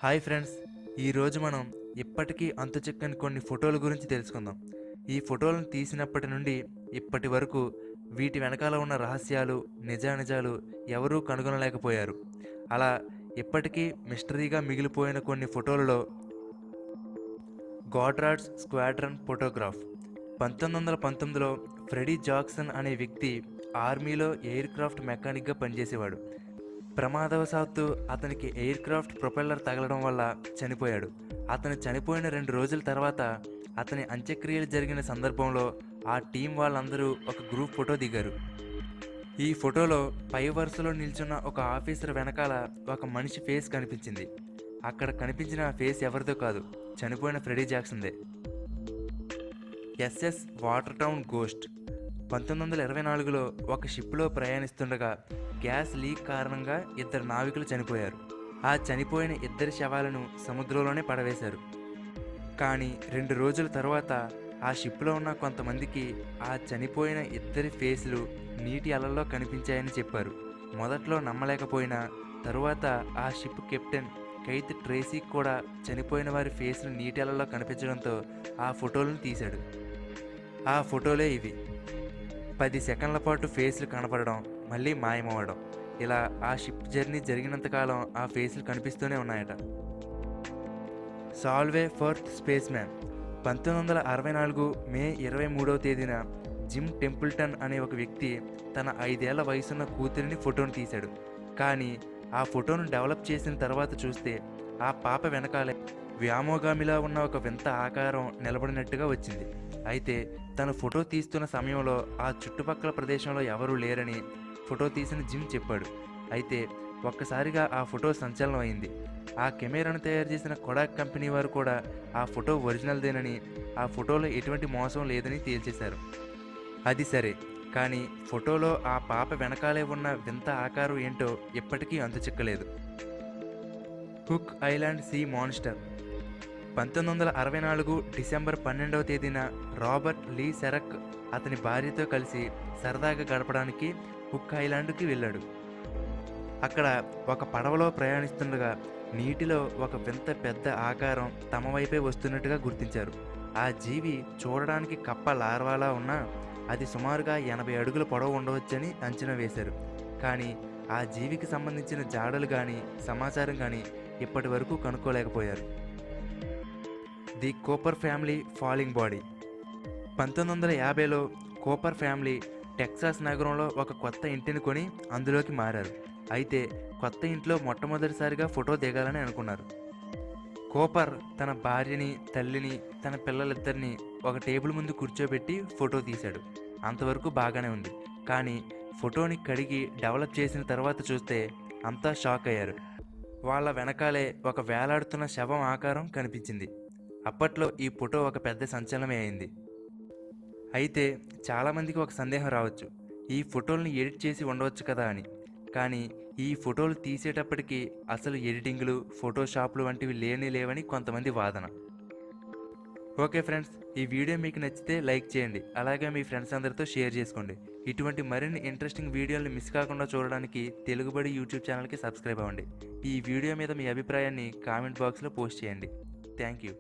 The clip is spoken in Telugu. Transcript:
హాయ్ ఫ్రెండ్స్, ఈరోజు మనం ఇప్పటికీ అంతుచిక్కని కొన్ని ఫోటోల గురించి తెలుసుకుందాం. ఈ ఫోటోలను తీసినప్పటి నుండి ఇప్పటి వరకు వీటి వెనకాల ఉన్న రహస్యాలు, నిజానిజాలు ఎవరూ కనుగొనలేకపోయారు. అలా ఇప్పటికీ మిస్టరీగా మిగిలిపోయిన కొన్ని ఫోటోలలో గోడ్రాడ్స్ స్క్వాడ్రన్ ఫోటోగ్రాఫ్ 1919లో ఫ్రెడీ జాక్సన్ అనే వ్యక్తి ఆర్మీలో ఎయిర్ క్రాఫ్ట్ మెకానిక్గా పనిచేసేవాడు. ప్రమాదవశాత్తు అతనికి ఎయిర్ క్రాఫ్ట్ ప్రొపెల్లర్ తగలడం వల్ల చనిపోయాడు. అతను చనిపోయిన 2 రోజుల తర్వాత అతని అంత్యక్రియలు జరిగిన సందర్భంలో ఆ టీం వాళ్ళందరూ ఒక గ్రూప్ ఫోటో దిగారు. ఈ ఫోటోలో పై వరుసలో నిల్చున్న ఒక ఆఫీసర్ వెనకాల ఒక మనిషి ఫేస్ కనిపించింది. అక్కడ కనిపించిన ఫేస్ ఎవరిదో కాదు, చనిపోయిన ఫ్రెడీ జాక్సన్దే. ఎస్ఎస్ వాటర్ టౌన్ గోస్ట్ 1924లో ఒక షిప్లో ప్రయాణిస్తుండగా గ్యాస్ లీక్ కారణంగా 2 నావికులు చనిపోయారు. ఆ చనిపోయిన 2 శవాలను సముద్రంలోనే పడవేశారు. కానీ 2 రోజుల తర్వాత ఆ షిప్లో ఉన్న కొంతమందికి ఆ చనిపోయిన 2 ఫేసులు నీటి అలల్లో కనిపించాయని చెప్పారు. మొదట్లో నమ్మలేకపోయినా తరువాత ఆ షిప్ కెప్టెన్ కైత్ ట్రేసీ కూడా చనిపోయిన వారి ఫేసులు నీటి అలల్లో కనిపించడంతో ఆ ఫోటోలను తీశాడు. ఆ ఫోటోలే ఇవి. 10 సెకండ్ల పాటు ఫేస్లు కనపడడం, మళ్ళీ మాయమవ్వడం, ఇలా ఆ షిప్ జర్నీ జరిగినంతకాలం ఆ ఫేస్లు కనిపిస్తూనే ఉన్నాయట. సాల్వే ఫోర్త్ స్పేస్ మ్యాన్ 1964 మే 23వ తేదీన జిమ్ టెంపుల్టన్ అనే ఒక వ్యక్తి తన 5 ఏళ్ల వయసున్న కూతురిని ఫోటోను తీశాడు. కానీ ఆ ఫోటోను డెవలప్ చేసిన తర్వాత చూస్తే ఆ పాప వెనకాలే వ్యామోగామిలా ఉన్న ఒక వింత ఆకారం నిలబడినట్టుగా వచ్చింది. అయితే తను ఫోటో తీస్తున్న సమయంలో ఆ చుట్టుపక్కల ప్రదేశంలో ఎవరూ లేరని ఫోటో తీసిన జిమ్ చెప్పాడు. అయితే ఒక్కసారిగా ఆ ఫోటో సంచలనం అయింది. ఆ కెమెరాను తయారు చేసిన కొడాక్ కంపెనీ వారు కూడా ఆ ఫోటో ఒరిజినల్దేనని, ఆ ఫోటోలో ఎటువంటి మోసం లేదని తేల్చేశారు. అది సరే, కానీ ఫోటోలో ఆ పాప వెనకాలే ఉన్న వింత ఆకారం ఏంటో ఇప్పటికీ అంతుచిక్కలేదు. Hook Island sea monster 1964 December 12వ తేదీన రాబర్ట్ లీ సెరక్ అతని భార్యతో కలిసి సరదాగా గడపడానికి హుక్ ఐలాండ్కి వెళ్ళాడు. అక్కడ ఒక పడవలో ప్రయాణిస్తుండగా నీటిలో ఒక వింత పెద్ద ఆకారం తమ వైపే వస్తున్నట్టుగా గుర్తించారు. ఆ జీవి చూడడానికి కప్ప లార్వాలా ఉన్నా అది సుమారుగా 80 అడుగుల పొడవు ఉండవచ్చని అంచనా వేశారు. కానీ ఆ జీవికి సంబంధించిన జాడలు కానీ సమాచారం కానీ ఇప్పటి వరకు కనుక్కోలేకపోయారు. The Cooper family falling body 1950లో కోపర్ ఫ్యామిలీ టెక్సాస్ నగరంలో ఒక కొత్త ఇంటిని కొని అందులోకి మారారు. అయితే కొత్త ఇంట్లో మొట్టమొదటిసారిగా ఫోటో దిగాలని అనుకున్నారు. కోపర్ తన భార్యని, తల్లిని, తన పిల్లలిద్దరిని ఒక టేబుల్ ముందు కూర్చోబెట్టి ఫోటో తీశాడు. అంతవరకు బాగానే ఉంది. కానీ ఫోటోని కడిగి డెవలప్ చేసిన తర్వాత చూస్తే అంతా షాక్ అయ్యారు. వాళ్ళ వెనకాలే ఒక వేలాడుతున్న శవం ఆకారం కనిపించింది. అప్పట్లో ఈ ఫోటో ఒక పెద్ద సంచలనమే అయింది. అయితే చాలామందికి ఒక సందేహం రావచ్చు, ఈ ఫోటోల్ని ఎడిట్ చేసి ఉండవచ్చు కదా అని. కానీ ఈ ఫోటోలు తీసేటప్పటికి అసలు ఎడిటింగ్లు, ఫోటోషాప్లు వంటివి లేవని కొంతమంది వాదన. ఓకే ఫ్రెండ్స్, ఈ వీడియో మీకు నచ్చితే లైక్ చేయండి, అలాగే మీ ఫ్రెండ్స్ అందరితో షేర్ చేసుకోండి. ఇటువంటి మరిన్ని ఇంట్రెస్టింగ్ వీడియోలను మిస్ కాకుండా చూడడానికి తెలుగుబడి యూట్యూబ్ ఛానల్కి సబ్స్క్రైబ్ అవ్వండి. ఈ వీడియో మీద మీ అభిప్రాయాన్ని కామెంట్ బాక్స్లో పోస్ట్ చేయండి. Thank you.